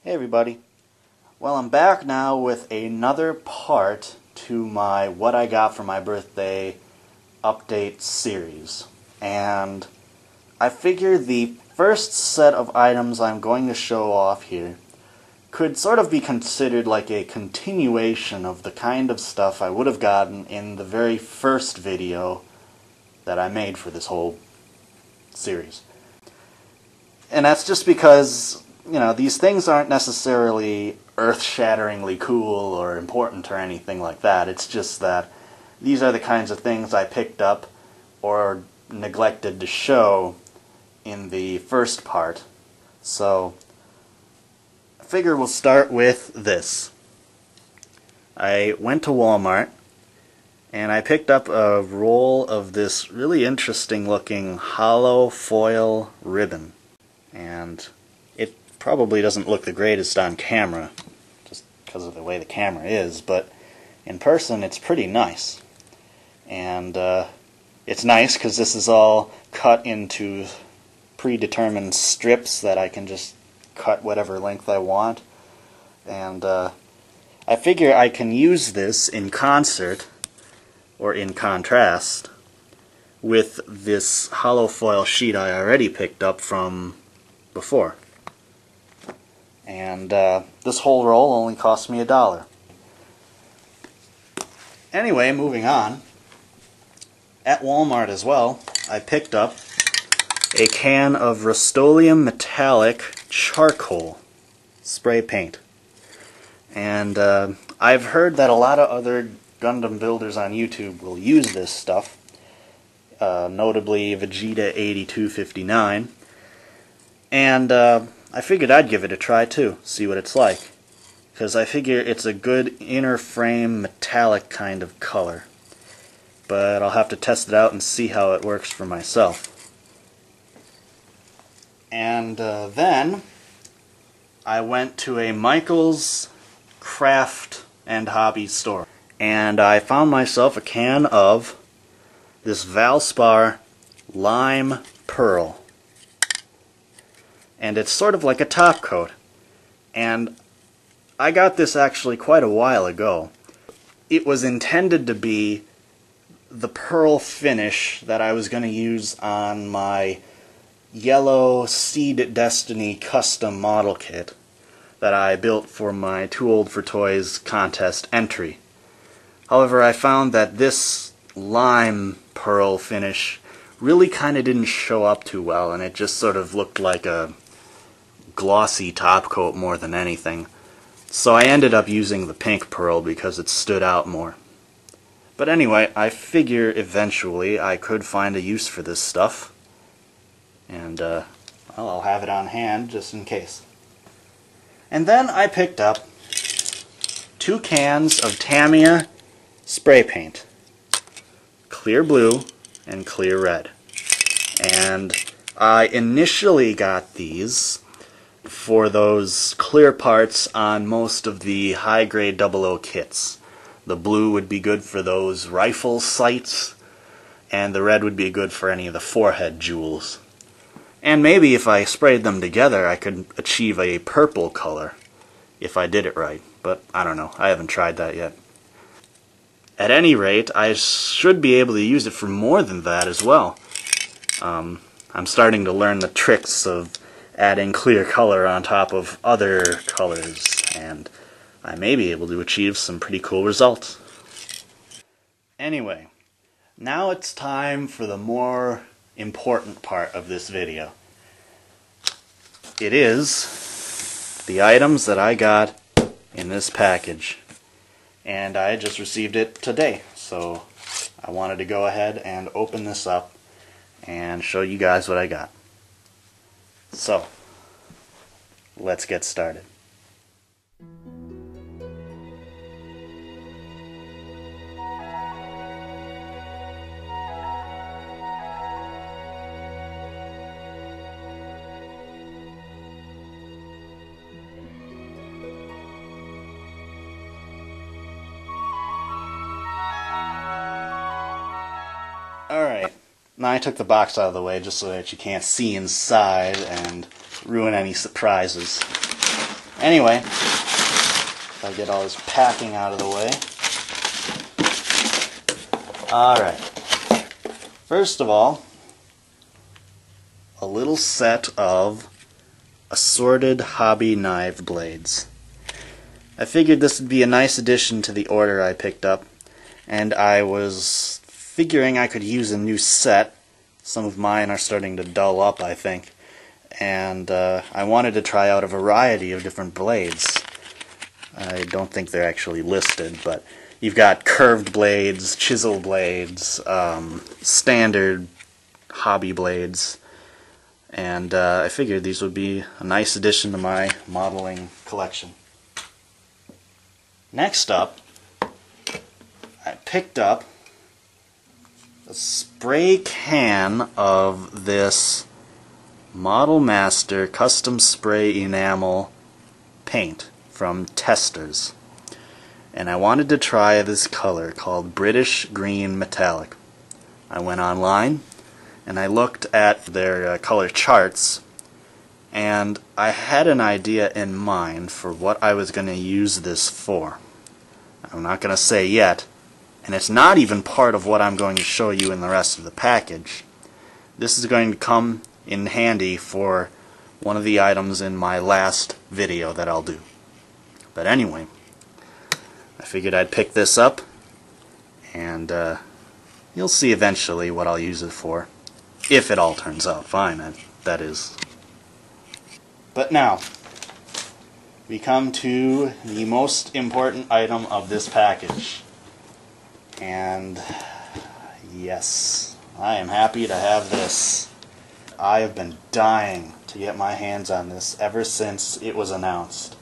Hey everybody. Well, I'm back now with another part to my What I Got for My Birthday update series. And I figure the first set of items I'm going to show off here could sort of be considered like a continuation of the kind of stuff I would have gotten in the very first video that I made for this whole series. And that's just because, you know, these things aren't necessarily earth-shatteringly cool or important or anything like that. It's just that these are the kinds of things I picked up or neglected to show in the first part. So I figure we'll start with this. I went to Walmart and I picked up a roll of this really interesting looking hollow foil ribbon. And it probably doesn't look the greatest on camera, just because of the way the camera is, but in person it's pretty nice. And it's nice because this is all cut into predetermined strips that I can just cut whatever length I want. And I figure I can use this in concert, or in contrast, with this hollow foil sheet I already picked up from before. And this whole roll only cost me $1. Anyway, moving on. At Walmart as well, I picked up a can of Rustoleum metallic charcoal spray paint. And I've heard that a lot of other Gundam builders on YouTube will use this stuff, notably Vegeta 8259. And I figured I'd give it a try too, see what it's like. Because I figure it's a good inner frame metallic kind of color. But I'll have to test it out and see how it works for myself. And then I went to a Michael's craft and hobby store. And I found myself a can of this Valspar Lime Pearl. And it's sort of like a top coat. And I got this actually quite a while ago. It was intended to be the pearl finish that I was going to use on my yellow Seed Destiny custom model kit that I built for my Too Old for Toys contest entry. However, I found that this lime pearl finish really kind of didn't show up too well, and it just sort of looked like a glossy top coat more than anything. So I ended up using the pink pearl because it stood out more. But anyway, I figure eventually I could find a use for this stuff. And, well, I'll have it on hand just in case. And then I picked up 2 cans of Tamia spray paint. Clear blue and clear red. And I initially got these for those clear parts on most of the high-grade 00 kits. The blue would be good for those rifle sights, and the red would be good for any of the forehead jewels. And maybe if I sprayed them together I could achieve a purple color, if I did it right. But I don't know, I haven't tried that yet. At any rate, I should be able to use it for more than that as well. I'm starting to learn the tricks of adding clear color on top of other colors, and I may be able to achieve some pretty cool results. Anyway, now it's time for the more important part of this video. It is the items that I got in this package. And I just received it today, so I wanted to go ahead and open this up and show you guys what I got. So, let's get started. Alright, now I took the box out of the way just so that you can't see inside and ruin any surprises. Anyway, if I get all this packing out of the way. Alright. First of all, a little set of assorted hobby knife blades. I figured this would be a nice addition to the order I picked up, and I was figuring I could use a new set. Some of mine are starting to dull up, I think, and I wanted to try out a variety of different blades. I don't think they're actually listed, but you've got curved blades, chisel blades, standard hobby blades, and I figured these would be a nice addition to my modeling collection. Next up, I picked up a spray can of this Model Master Custom Spray Enamel paint from Testors. And I wanted to try this color called British Green Metallic. I went online and I looked at their color charts, and I had an idea in mind for what I was going to use this for. I'm not going to say yet, and it's not even part of what I'm going to show you in the rest of the package. This is going to come in handy for one of the items in my last video that I'll do. But anyway, I figured I'd pick this up, and you'll see eventually what I'll use it for. If it all turns out fine, that is. But now, we come to the most important item of this package. And yes, I am happy to have this. I have been dying to get my hands on this ever since it was announced.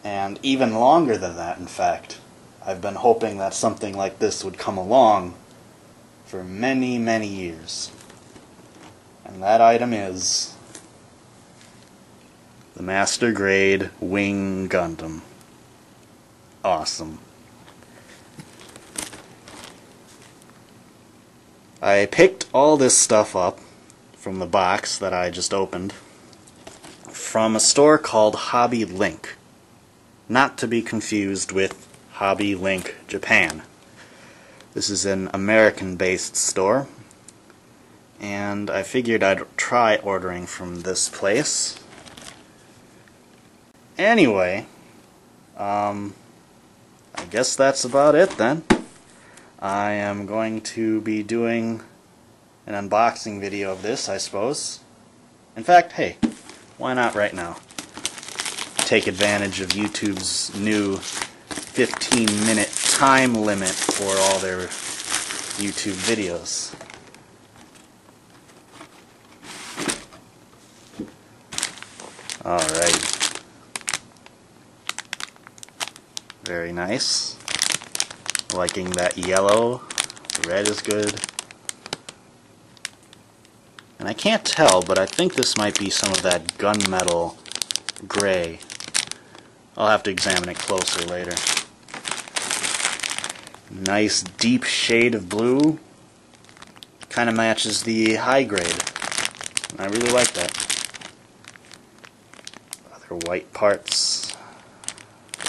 And even longer than that, in fact. I've been hoping that something like this would come along for many, many years. And that item is the Master Grade Wing Gundam. Awesome. I picked all this stuff up from the box that I just opened from a store called Hobbylinc. Not to be confused with Hobbylinc Japan. This is an American-based store, and I figured I'd try ordering from this place. Anyway, I guess that's about it then. I am going to be doing an unboxing video of this, I suppose. In fact, hey, why not right now? Take advantage of YouTube's new 15-minute time limit for all their YouTube videos. Alright. Very nice. Liking that yellow. The red is good. And I can't tell, but I think this might be some of that gunmetal gray. I'll have to examine it closer later. Nice deep shade of blue. Kind of matches the high grade. I really like that. Other white parts.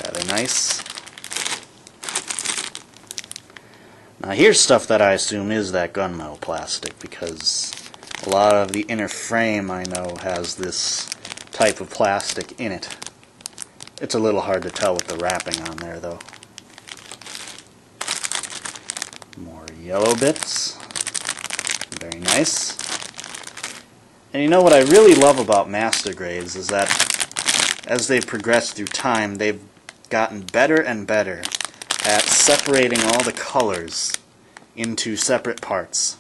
Rather nice. Now here's stuff that I assume is that gunmetal plastic, because a lot of the inner frame I know has this type of plastic in it. It's a little hard to tell with the wrapping on there though. More yellow bits. Very nice. And you know what I really love about Master Grades is that as they've progressed through time, they've gotten better and better at separating all the colors into separate parts,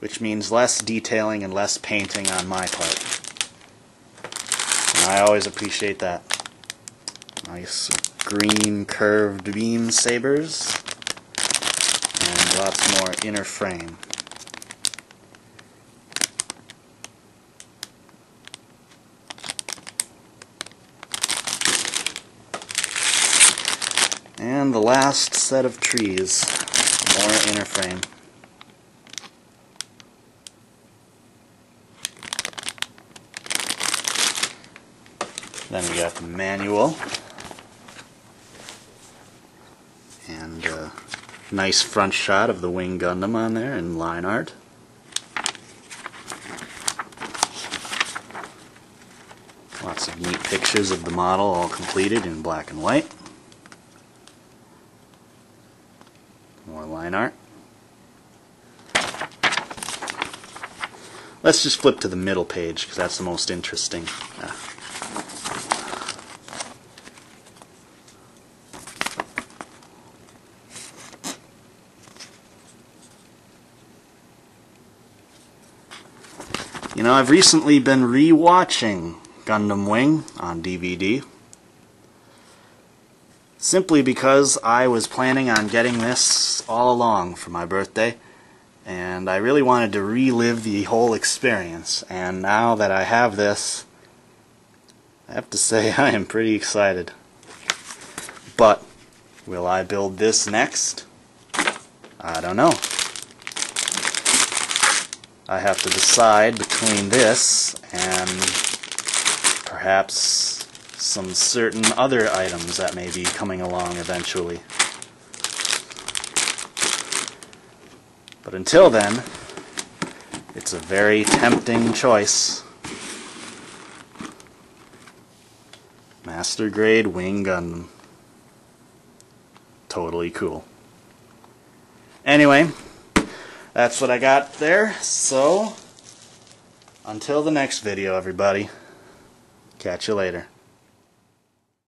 which means less detailing and less painting on my part. And I always appreciate that. Nice green curved beam sabers, and lots more inner frame. And the last set of trees, more inner frame. Then we got the manual. And a nice front shot of the Wing Gundam on there in line art. Lots of neat pictures of the model all completed in black and white. More line art. Let's just flip to the middle page because that's the most interesting. You know, I've recently been re-watching Gundam Wing on DVD simply because I was planning on getting this all along for my birthday, and I really wanted to relive the whole experience. And now that I have this, I have to say I am pretty excited. But will I build this next? I don't know. I have to decide between this and perhaps some certain other items that may be coming along eventually. But until then, it's a very tempting choice. Master grade Wing Gundam. Totally cool. Anyway, that's what I got there, so until the next video, everybody. Catch you later.